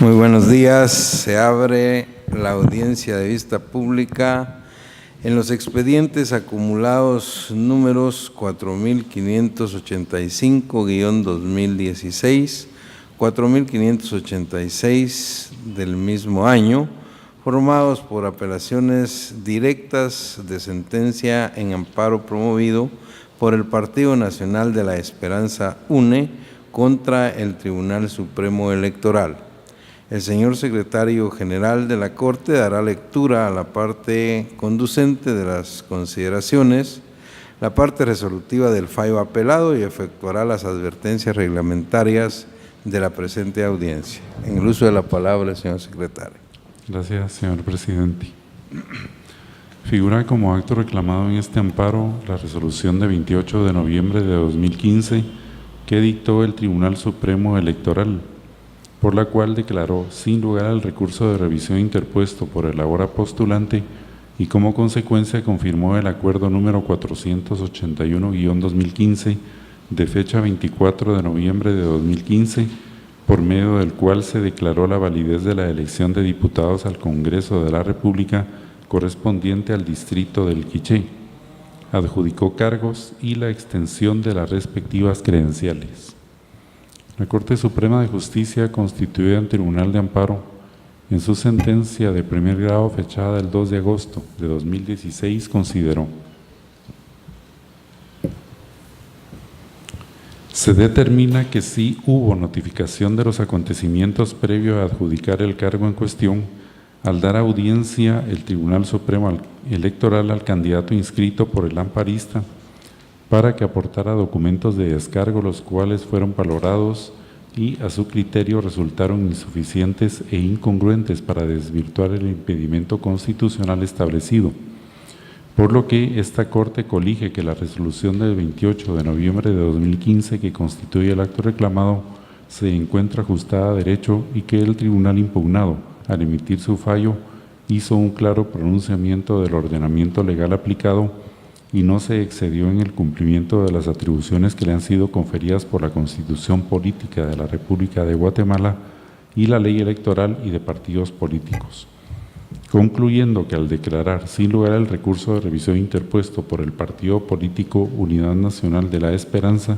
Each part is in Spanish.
Muy buenos días. Se abre la audiencia de vista pública en los expedientes acumulados números 4585-2016, 4586 del mismo año, formados por apelaciones directas de sentencia en amparo promovido por el Partido Nacional de la Esperanza UNE contra el Tribunal Supremo Electoral. El señor secretario general de la Corte dará lectura a la parte conducente de las consideraciones, la parte resolutiva del fallo apelado y efectuará las advertencias reglamentarias de la presente audiencia. En el uso de la palabra, señor secretario. Gracias, señor presidente. Figura como acto reclamado en este amparo la resolución de 28 de noviembre de 2015 que dictó el Tribunal Supremo Electoral, por la cual declaró sin lugar al recurso de revisión interpuesto por el ahora postulante y como consecuencia confirmó el acuerdo número 481-2015 de fecha 24 de noviembre de 2015, por medio del cual se declaró la validez de la elección de diputados al Congreso de la República correspondiente al distrito del Quiché, adjudicó cargos y la extensión de las respectivas credenciales. La Corte Suprema de Justicia, constituida en Tribunal de Amparo, en su sentencia de primer grado fechada el 2 de agosto de 2016, consideró: se determina que sí hubo notificación de los acontecimientos previo a adjudicar el cargo en cuestión al dar audiencia el Tribunal Supremo Electoral al candidato inscrito por el amparista para que aportara documentos de descargo, los cuales fueron valorados y a su criterio resultaron insuficientes e incongruentes para desvirtuar el impedimento constitucional establecido, por lo que esta Corte colige que la resolución del 28 de noviembre de 2015 que constituye el acto reclamado se encuentra ajustada a derecho y que el tribunal impugnado, al emitir su fallo, hizo un claro pronunciamiento del ordenamiento legal aplicado y no se excedió en el cumplimiento de las atribuciones que le han sido conferidas por la Constitución Política de la República de Guatemala y la Ley Electoral y de Partidos Políticos, concluyendo que al declarar sin lugar al recurso de revisión interpuesto por el Partido Político Unidad Nacional de la Esperanza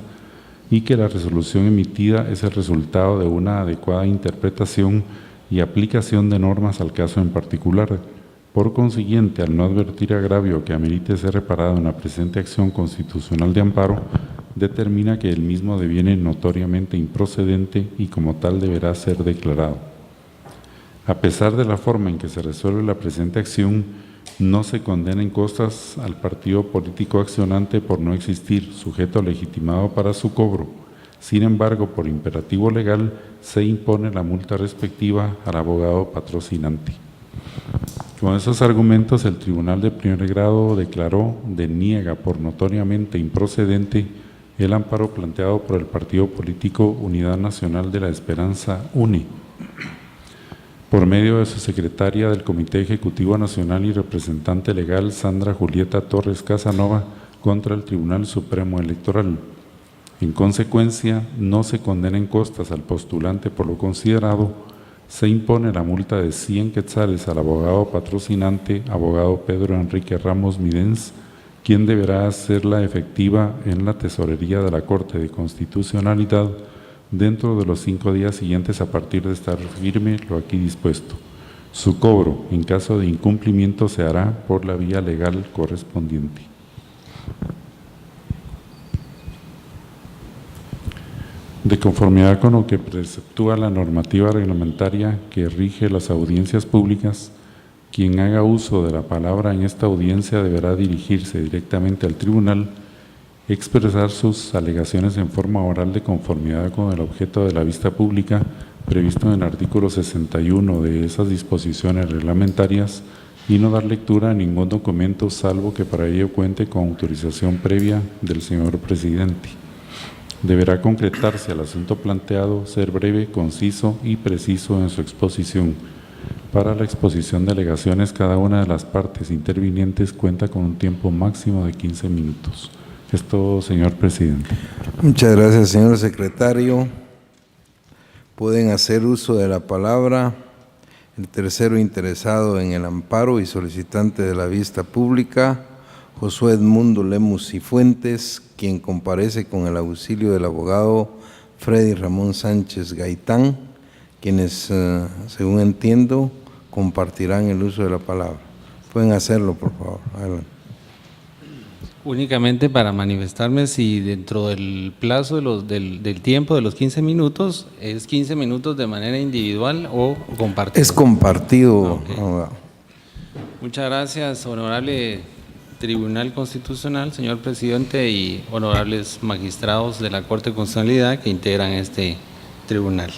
y que la resolución emitida es el resultado de una adecuada interpretación y aplicación de normas al caso en particular. Por consiguiente, al no advertir agravio que amerite ser reparado en la presente acción constitucional de amparo, determina que el mismo deviene notoriamente improcedente y como tal deberá ser declarado. A pesar de la forma en que se resuelve la presente acción, no se condena en costas al partido político accionante por no existir sujeto legitimado para su cobro. Sin embargo, por imperativo legal, se impone la multa respectiva al abogado patrocinante. Con esos argumentos, el Tribunal de Primer Grado declaró deniega por notoriamente improcedente el amparo planteado por el Partido Político Unidad Nacional de la Esperanza UNE, por medio de su secretaria del Comité Ejecutivo Nacional y representante legal Sandra Julieta Torres Casanova contra el Tribunal Supremo Electoral. En consecuencia, no se condena en costas al postulante por lo considerado. Se impone la multa de 100 quetzales al abogado patrocinante, abogado Pedro Enrique Ramos Midens, quien deberá hacerla efectiva en la tesorería de la Corte de Constitucionalidad dentro de los 5 días siguientes a partir de estar firme lo aquí dispuesto. Su cobro, en caso de incumplimiento, se hará por la vía legal correspondiente. De conformidad con lo que preceptúa la normativa reglamentaria que rige las audiencias públicas, quien haga uso de la palabra en esta audiencia deberá dirigirse directamente al tribunal, expresar sus alegaciones en forma oral de conformidad con el objeto de la vista pública previsto en el artículo 61 de esas disposiciones reglamentarias y no dar lectura a ningún documento salvo que para ello cuente con autorización previa del señor presidente. Deberá concretarse al asunto planteado, ser breve, conciso y preciso en su exposición. Para la exposición de alegaciones, cada una de las partes intervinientes cuenta con un tiempo máximo de 15 minutos. Es todo, señor presidente. Muchas gracias, señor secretario. Pueden hacer uso de la palabra el tercero interesado en el amparo y solicitante de la vista pública, Josué Edmundo Lemus y Fuentes, quien comparece con el auxilio del abogado Freddy Ramón Sánchez Gaitán, quienes, según entiendo, compartirán el uso de la palabra. Pueden hacerlo, por favor. Adelante. Únicamente para manifestarme si dentro del plazo del tiempo de los 15 minutos, ¿es 15 minutos de manera individual o compartido? Es compartido. Okay. Muchas gracias, honorable Tribunal Constitucional, señor presidente, y honorables magistrados de la Corte de Constitucionalidad que integran este tribunal.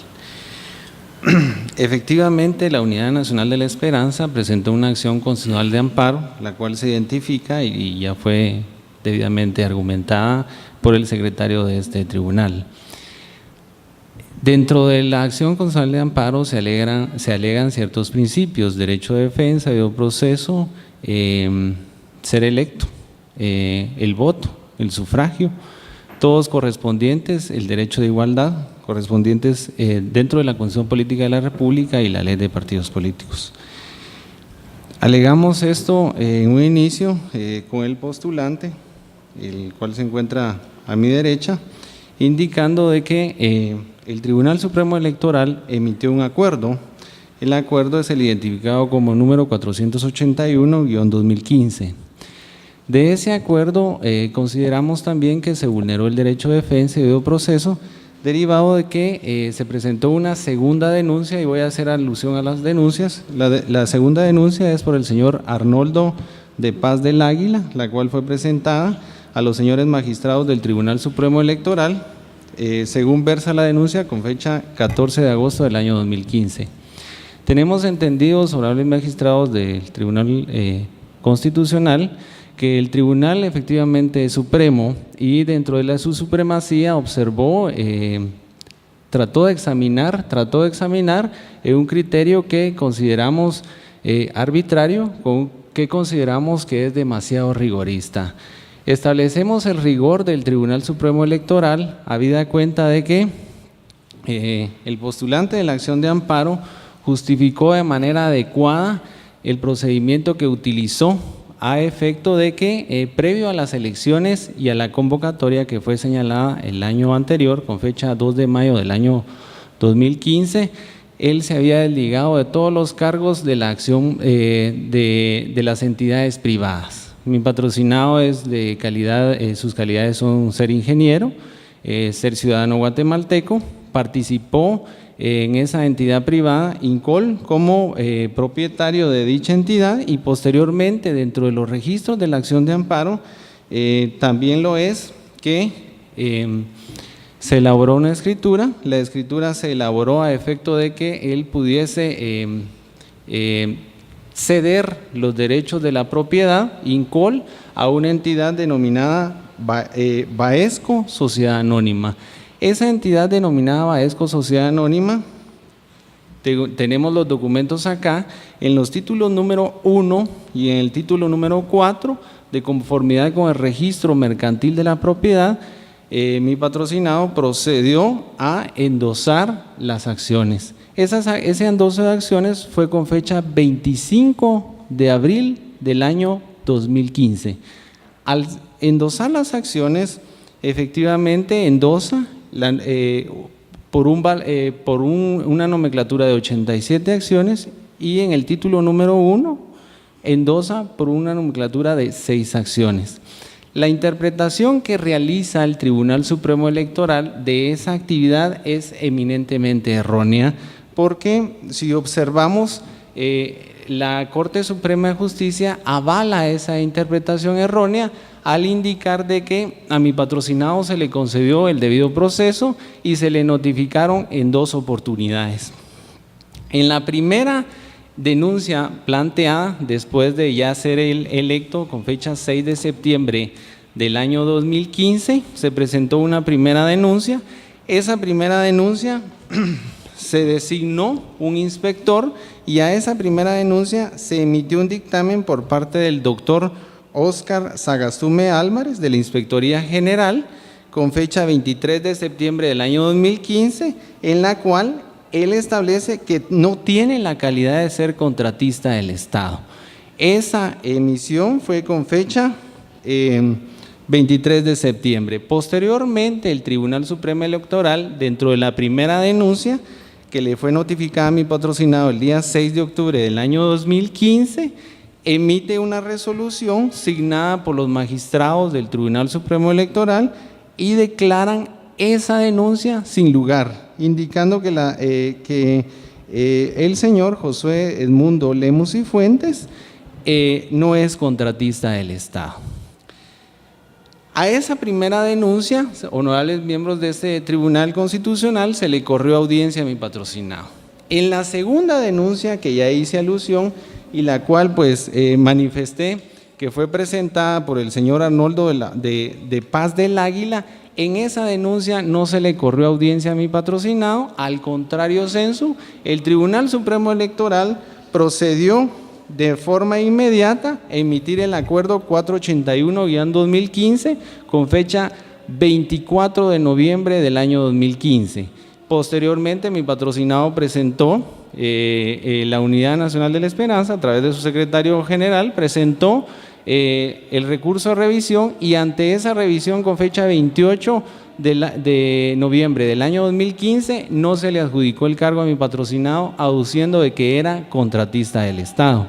Efectivamente, la Unidad Nacional de la Esperanza presentó una acción constitucional de amparo, la cual se identifica y ya fue debidamente argumentada por el secretario de este tribunal. Dentro de la acción constitucional de amparo se alegan ciertos principios: derecho de defensa, debido proceso, ser electo, el voto, el sufragio, todos correspondientes, el derecho de igualdad, correspondientes dentro de la Constitución Política de la República y la Ley de Partidos Políticos. Alegamos esto en un inicio con el postulante, el cual se encuentra a mi derecha, indicando de que el Tribunal Supremo Electoral emitió un acuerdo. El acuerdo es el identificado como número 481-2015. De ese acuerdo consideramos también que se vulneró el derecho de defensa y debido proceso, derivado de que se presentó una segunda denuncia, y voy a hacer alusión a las denuncias. La segunda denuncia es por el señor Arnoldo de Paz del Águila, la cual fue presentada a los señores magistrados del Tribunal Supremo Electoral, según versa la denuncia, con fecha 14 de agosto del año 2015. Tenemos entendidos, honorables magistrados del Tribunal Constitucional, que el Tribunal efectivamente es supremo y dentro de su supremacía observó, trató de examinar un criterio que consideramos arbitrario, que consideramos que es demasiado rigorista. Establecemos el rigor del Tribunal Supremo Electoral, habida cuenta de que el postulante de la acción de amparo justificó de manera adecuada el procedimiento que utilizó a efecto de que previo a las elecciones y a la convocatoria que fue señalada el año anterior, con fecha 2 de mayo del año 2015, él se había desligado de todos los cargos de la acción de las entidades privadas. Mi patrocinado es de calidad, sus calidades son ser ingeniero, ser ciudadano guatemalteco, participó en esa entidad privada, INCOL, como propietario de dicha entidad, y posteriormente dentro de los registros de la acción de amparo también lo es que se elaboró una escritura. La escritura se elaboró a efecto de que él pudiese ceder los derechos de la propiedad, INCOL, a una entidad denominada Baesco Sociedad Anónima. Esa entidad denominada Baesco Sociedad Anónima, tenemos los documentos acá, en los títulos número 1 y en el título número 4, de conformidad con el registro mercantil de la propiedad, mi patrocinado procedió a endosar las acciones. Ese endoso de acciones fue con fecha 25 de abril del año 2015. Al endosar las acciones, efectivamente endosa por una nomenclatura de 87 acciones, y en el título número 1 endosa por una nomenclatura de 6 acciones. La interpretación que realiza el Tribunal Supremo Electoral de esa actividad es eminentemente errónea, porque si observamos, la Corte Suprema de Justicia avala esa interpretación errónea al indicar de que a mi patrocinado se le concedió el debido proceso y se le notificaron en 2 oportunidades. En la primera denuncia planteada, después de ya ser electo con fecha 6 de septiembre del año 2015, se presentó una primera denuncia. Esa primera denuncia se designó un inspector, y a esa primera denuncia se emitió un dictamen por parte del doctor Óscar Sagastume Álvarez de la Inspectoría General con fecha 23 de septiembre del año 2015, en la cual él establece que no tiene la calidad de ser contratista del Estado. Esa emisión fue con fecha 23 de septiembre. Posteriormente, el Tribunal Supremo Electoral, dentro de la primera denuncia que le fue notificada a mi patrocinado el día 6 de octubre del año 2015, emite una resolución signada por los magistrados del Tribunal Supremo Electoral y declaran esa denuncia sin lugar, indicando que el señor Josué Edmundo Lemus y Fuentes no es contratista del Estado. A esa primera denuncia, honorables miembros de este Tribunal Constitucional, se le corrió audiencia a mi patrocinado. En la segunda denuncia, que ya hice alusión y la cual pues manifesté que fue presentada por el señor Arnoldo de Paz del Águila, en esa denuncia no se le corrió audiencia a mi patrocinado, al contrario censo, el Tribunal Supremo Electoral procedió de forma inmediata a emitir el acuerdo 481-2015 con fecha 24 de noviembre del año 2015. Posteriormente, mi patrocinado presentó, la Unidad Nacional de la Esperanza, a través de su secretario general, presentó el recurso de revisión, y ante esa revisión con fecha 28 de noviembre del año 2015 no se le adjudicó el cargo a mi patrocinado, aduciendo de que era contratista del Estado.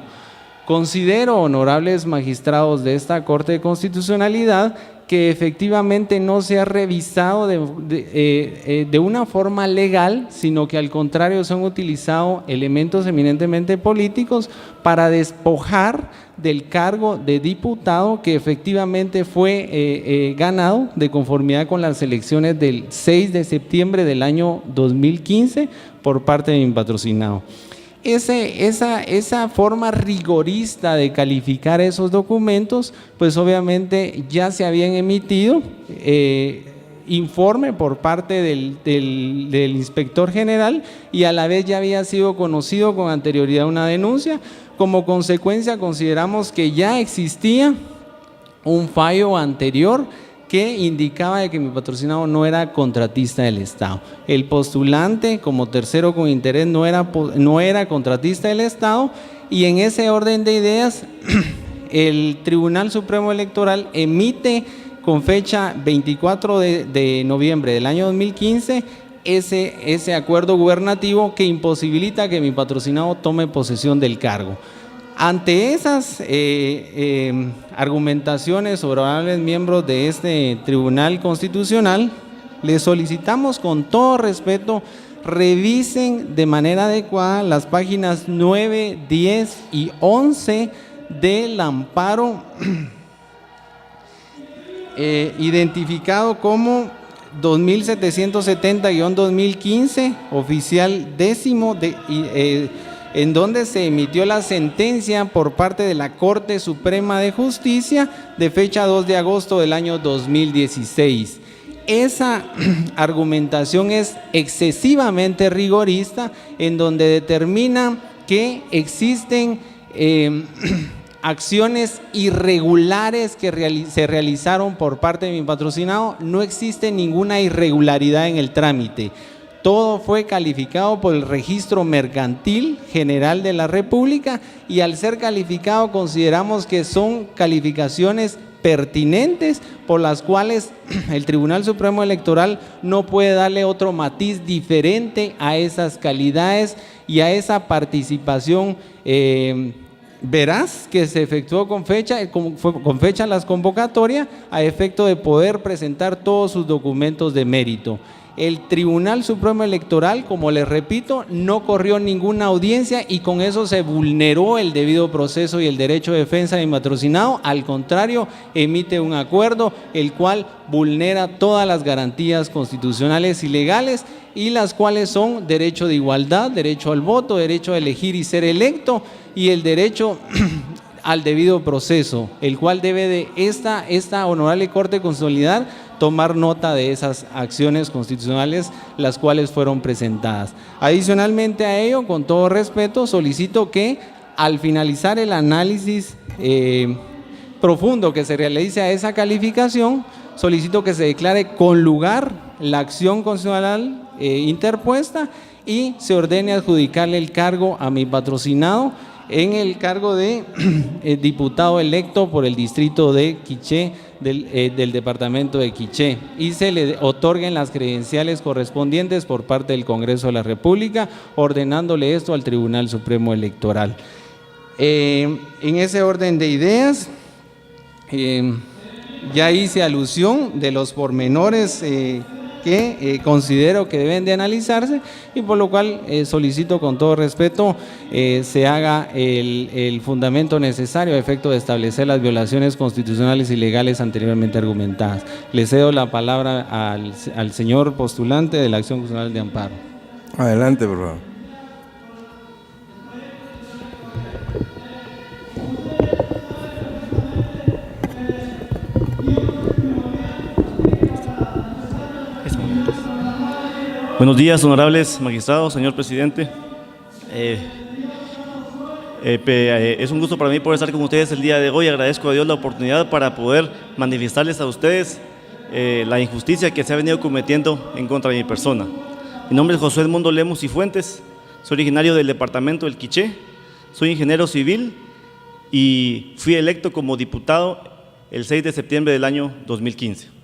Considero, honorables magistrados de esta Corte de Constitucionalidad, que efectivamente no se ha revisado de una forma legal, sino que al contrario se han utilizado elementos eminentemente políticos para despojar del cargo de diputado que efectivamente fue ganado de conformidad con las elecciones del 6 de septiembre del año 2015 por parte de mi patrocinado. Esa forma rigorista de calificar esos documentos, pues obviamente ya se habían emitido informe por parte del inspector general, y a la vez ya había sido conocido con anterioridad una denuncia. Como consecuencia, consideramos que ya existía un fallo anterior que indicaba de que mi patrocinado no era contratista del Estado. El postulante, como tercero con interés, no era contratista del Estado, y en ese orden de ideas el Tribunal Supremo Electoral emite con fecha 24 de noviembre del año 2015 ese acuerdo gubernativo que imposibilita que mi patrocinado tome posesión del cargo. Ante esas argumentaciones, honorables miembros de este Tribunal Constitucional, les solicitamos con todo respeto revisen de manera adecuada las páginas 9, 10 y 11 del amparo identificado como 2770-2015, oficial 10, en donde se emitió la sentencia por parte de la Corte Suprema de Justicia de fecha 2 de agosto del año 2016. Esa argumentación es excesivamente rigorista, en donde determina que existen acciones irregulares que se realizaron por parte de mi patrocinado. No existe ninguna irregularidad en el trámite. Todo fue calificado por el Registro Mercantil General de la República, y al ser calificado consideramos que son calificaciones pertinentes por las cuales el Tribunal Supremo Electoral no puede darle otro matiz diferente a esas calidades y a esa participación veraz que se efectuó con fecha las convocatorias, a efecto de poder presentar todos sus documentos de mérito. El Tribunal Supremo Electoral, como les repito, no corrió ninguna audiencia, y con eso se vulneró el debido proceso y el derecho de defensa de mi patrocinado. Al contrario, emite un acuerdo el cual vulnera todas las garantías constitucionales y legales, y las cuales son derecho de igualdad, derecho al voto, derecho a elegir y ser electo, y el derecho al debido proceso, el cual debe de esta honorable Corte Constitucional tomar nota de esas acciones constitucionales las cuales fueron presentadas. Adicionalmente a ello, con todo respeto, solicito que al finalizar el análisis profundo que se realice a esa calificación, solicito que se declare con lugar la acción constitucional interpuesta, y se ordene adjudicarle el cargo a mi patrocinado en el cargo de diputado electo por el distrito de Quiché, del departamento de Quiché, y se le otorguen las credenciales correspondientes por parte del Congreso de la República, ordenándole esto al Tribunal Supremo Electoral. En ese orden de ideas, ya hice alusión de los pormenores que considero que deben de analizarse, y por lo cual solicito con todo respeto se haga el fundamento necesario a efecto de establecer las violaciones constitucionales y legales anteriormente argumentadas. Le cedo la palabra al señor postulante de la Acción Constitucional de Amparo. Adelante, por favor. Buenos días, honorables magistrados, señor presidente. Es un gusto para mí poder estar con ustedes el día de hoy. Agradezco a Dios la oportunidad para poder manifestarles a ustedes la injusticia que se ha venido cometiendo en contra de mi persona. Mi nombre es José Edmundo Lemus y Fuentes, soy originario del departamento del Quiché, soy ingeniero civil y fui electo como diputado el 6 de septiembre del año 2015.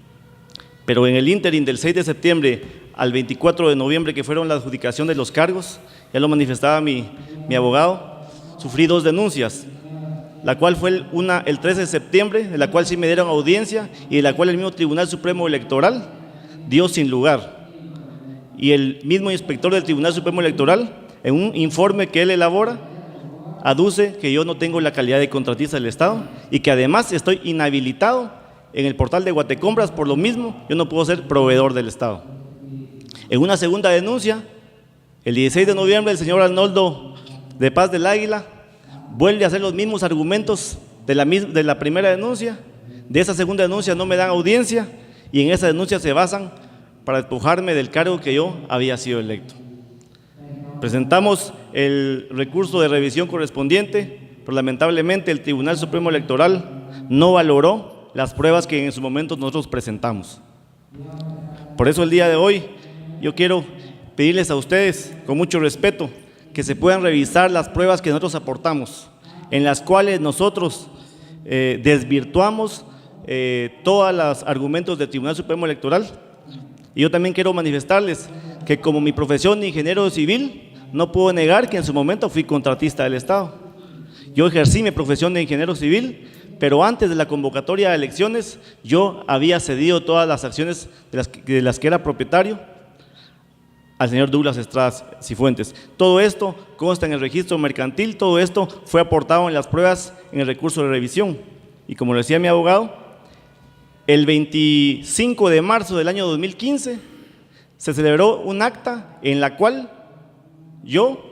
Pero en el ínterin del 6 de septiembre al 24 de noviembre, que fueron la adjudicación de los cargos, ya lo manifestaba mi abogado, sufrí 2 denuncias, la cual fue el 13 de septiembre, de la cual sí me dieron audiencia y de la cual el mismo Tribunal Supremo Electoral dio sin lugar. Y el mismo inspector del Tribunal Supremo Electoral, en un informe que él elabora, aduce que yo no tengo la calidad de contratista del Estado y que además estoy inhabilitado en el portal de Guatecompras. Por lo mismo, yo no puedo ser proveedor del Estado. En una segunda denuncia, el 16 de noviembre, el señor Arnoldo de Paz del Águila vuelve a hacer los mismos argumentos de la primera denuncia. De esa segunda denuncia no me dan audiencia y en esa denuncia se basan para despojarme del cargo que yo había sido electo. Presentamos el recurso de revisión correspondiente, pero lamentablemente el Tribunal Supremo Electoral no valoró las pruebas que en su momento nosotros presentamos. Por eso el día de hoy yo quiero pedirles a ustedes, con mucho respeto, que se puedan revisar las pruebas que nosotros aportamos, en las cuales nosotros desvirtuamos todos los argumentos del Tribunal Supremo Electoral. Y yo también quiero manifestarles que como mi profesión de ingeniero civil, no puedo negar que en su momento fui contratista del Estado. Yo ejercí mi profesión de ingeniero civil, pero antes de la convocatoria de elecciones yo había cedido todas las acciones de las que era propietario al señor Douglas Estrada Cifuentes. Todo esto consta en el registro mercantil, todo esto fue aportado en las pruebas en el recurso de revisión. Y como lo decía mi abogado, el 25 de marzo del año 2015 se celebró un acta en la cual yo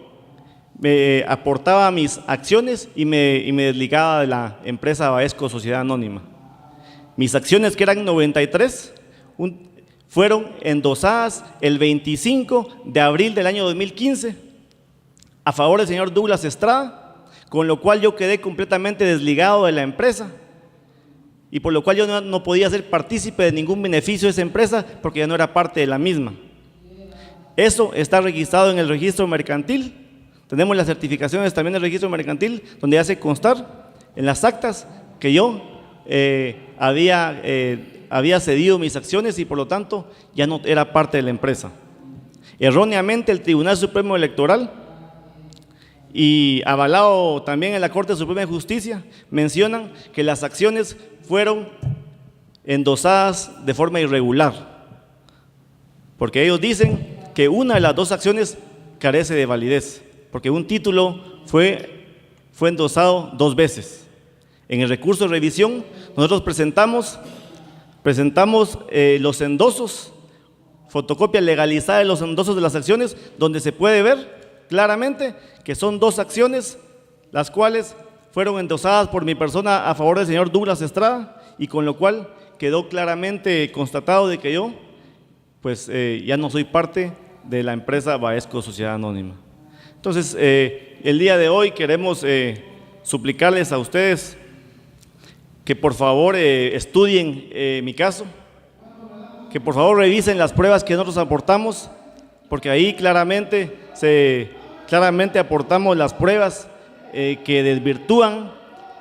aportaba mis acciones y me desligaba de la empresa Baesco Sociedad Anónima. Mis acciones, que eran 93, fueron endosadas el 25 de abril del año 2015 a favor del señor Douglas Estrada, con lo cual yo quedé completamente desligado de la empresa y por lo cual yo no podía ser partícipe de ningún beneficio de esa empresa porque ya no era parte de la misma. Eso está registrado en el registro mercantil. Tenemos las certificaciones también del registro mercantil, donde hace constar en las actas que yo había cedido mis acciones y por lo tanto ya no era parte de la empresa. Erróneamente el Tribunal Supremo Electoral, y avalado también en la Corte Suprema de Justicia, mencionan que las acciones fueron endosadas de forma irregular, porque ellos dicen que una de las 2 acciones carece de validez, porque un título fue endosado 2 veces. En el recurso de revisión nosotros presentamos los endosos, fotocopia legalizada de los endosos de las acciones, donde se puede ver claramente que son 2 acciones las cuales fueron endosadas por mi persona a favor del señor Douglas Estrada, y con lo cual quedó claramente constatado de que yo ya no soy parte de la empresa Baesco Sociedad Anónima. Entonces, el día de hoy queremos suplicarles a ustedes que por favor estudien mi caso, que por favor revisen las pruebas que nosotros aportamos porque ahí claramente aportamos las pruebas que desvirtúan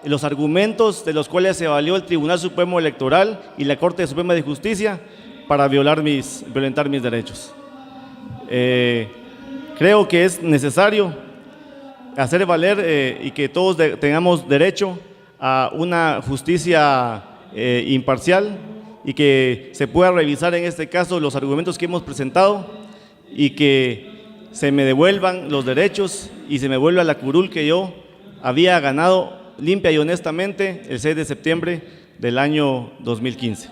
los argumentos de los cuales se valió el Tribunal Supremo Electoral y la Corte Suprema de Justicia para violentar mis derechos. Creo que es necesario hacer valer y que todos tengamos derecho a una justicia imparcial y que se pueda revisar en este caso los argumentos que hemos presentado y que se me devuelvan los derechos y se me vuelva la curul que yo había ganado limpia y honestamente el 6 de septiembre del año 2015.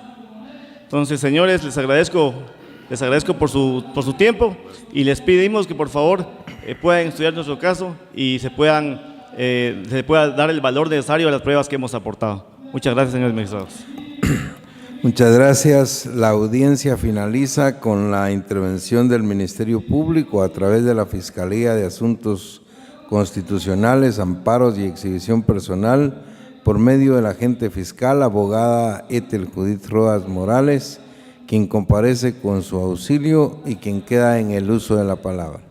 Entonces, señores, les agradezco por su tiempo y les pedimos que por favor puedan estudiar nuestro caso y se pueda dar el valor necesario a las pruebas que hemos aportado. Muchas gracias, señores magistrados. Muchas gracias. La audiencia finaliza con la intervención del Ministerio Público a través de la Fiscalía de Asuntos Constitucionales, Amparos y Exhibición Personal por medio del agente fiscal, abogada Ethel Judith Rodas Morales, quien comparece con su auxilio y quien queda en el uso de la palabra.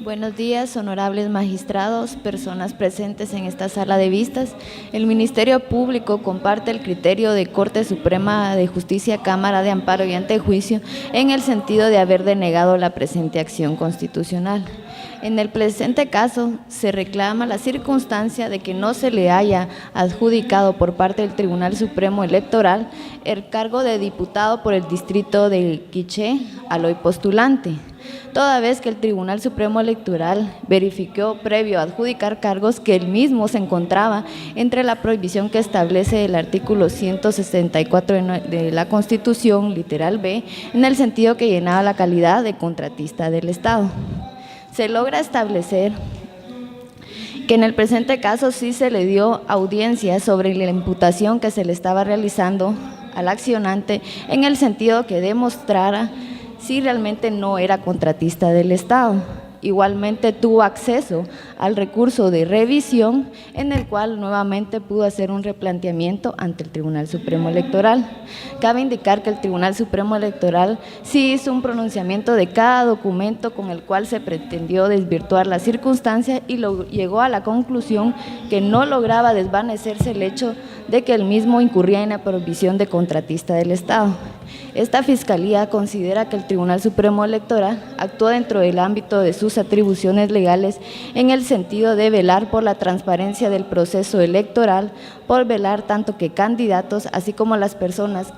Buenos días, honorables magistrados, personas presentes en esta sala de vistas. El Ministerio Público comparte el criterio de Corte Suprema de Justicia, Cámara de Amparo y Antejuicio en el sentido de haber denegado la presente acción constitucional. En el presente caso, se reclama la circunstancia de que no se le haya adjudicado por parte del Tribunal Supremo Electoral el cargo de diputado por el distrito de Quiché al hoy postulante, toda vez que el Tribunal Supremo Electoral verificó previo a adjudicar cargos que él mismo se encontraba entre la prohibición que establece el artículo 164 de la Constitución, literal B, en el sentido que llenaba la calidad de contratista del Estado. Se logra establecer que en el presente caso sí se le dio audiencia sobre la imputación que se le estaba realizando al accionante en el sentido que demostrara si realmente no era contratista del Estado. Igualmente tuvo acceso al recurso de revisión en el cual nuevamente pudo hacer un replanteamiento ante el Tribunal Supremo Electoral. Cabe indicar que el Tribunal Supremo Electoral sí hizo un pronunciamiento de cada documento con el cual se pretendió desvirtuar la circunstancia y llegó a la conclusión que no lograba desvanecerse el hecho de que el mismo incurría en la prohibición de contratista del Estado. Esta Fiscalía considera que el Tribunal Supremo Electoral actuó dentro del ámbito de sus atribuciones legales en el sentido de velar por la transparencia del proceso electoral, por velar tanto que candidatos, así como las personas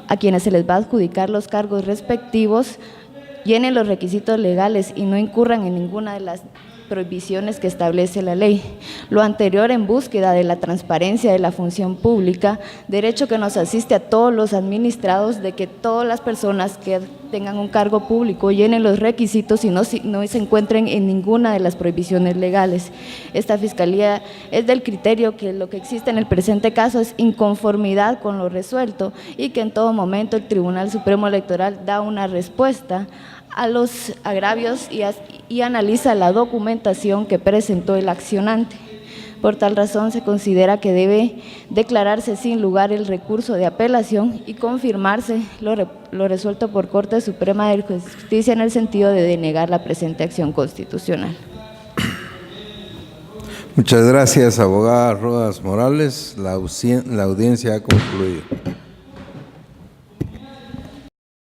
a quienes se les va a adjudicar los cargos respectivos, llenen los requisitos legales y no incurran en ninguna de las prohibiciones que establece la ley. Lo anterior en búsqueda de la transparencia de la función pública, derecho que nos asiste a todos los administrados de que todas las personas que tengan un cargo público llenen los requisitos y no se encuentren en ninguna de las prohibiciones legales. Esta Fiscalía es del criterio que lo que existe en el presente caso es inconformidad con lo resuelto y que en todo momento el Tribunal Supremo Electoral da una respuesta a los agravios y analiza la documentación que presentó el accionante. Por tal razón se considera que debe declararse sin lugar el recurso de apelación y confirmarse lo resuelto por Corte Suprema de Justicia en el sentido de denegar la presente acción constitucional. Muchas gracias, abogada Rodas Morales. La audiencia ha concluido.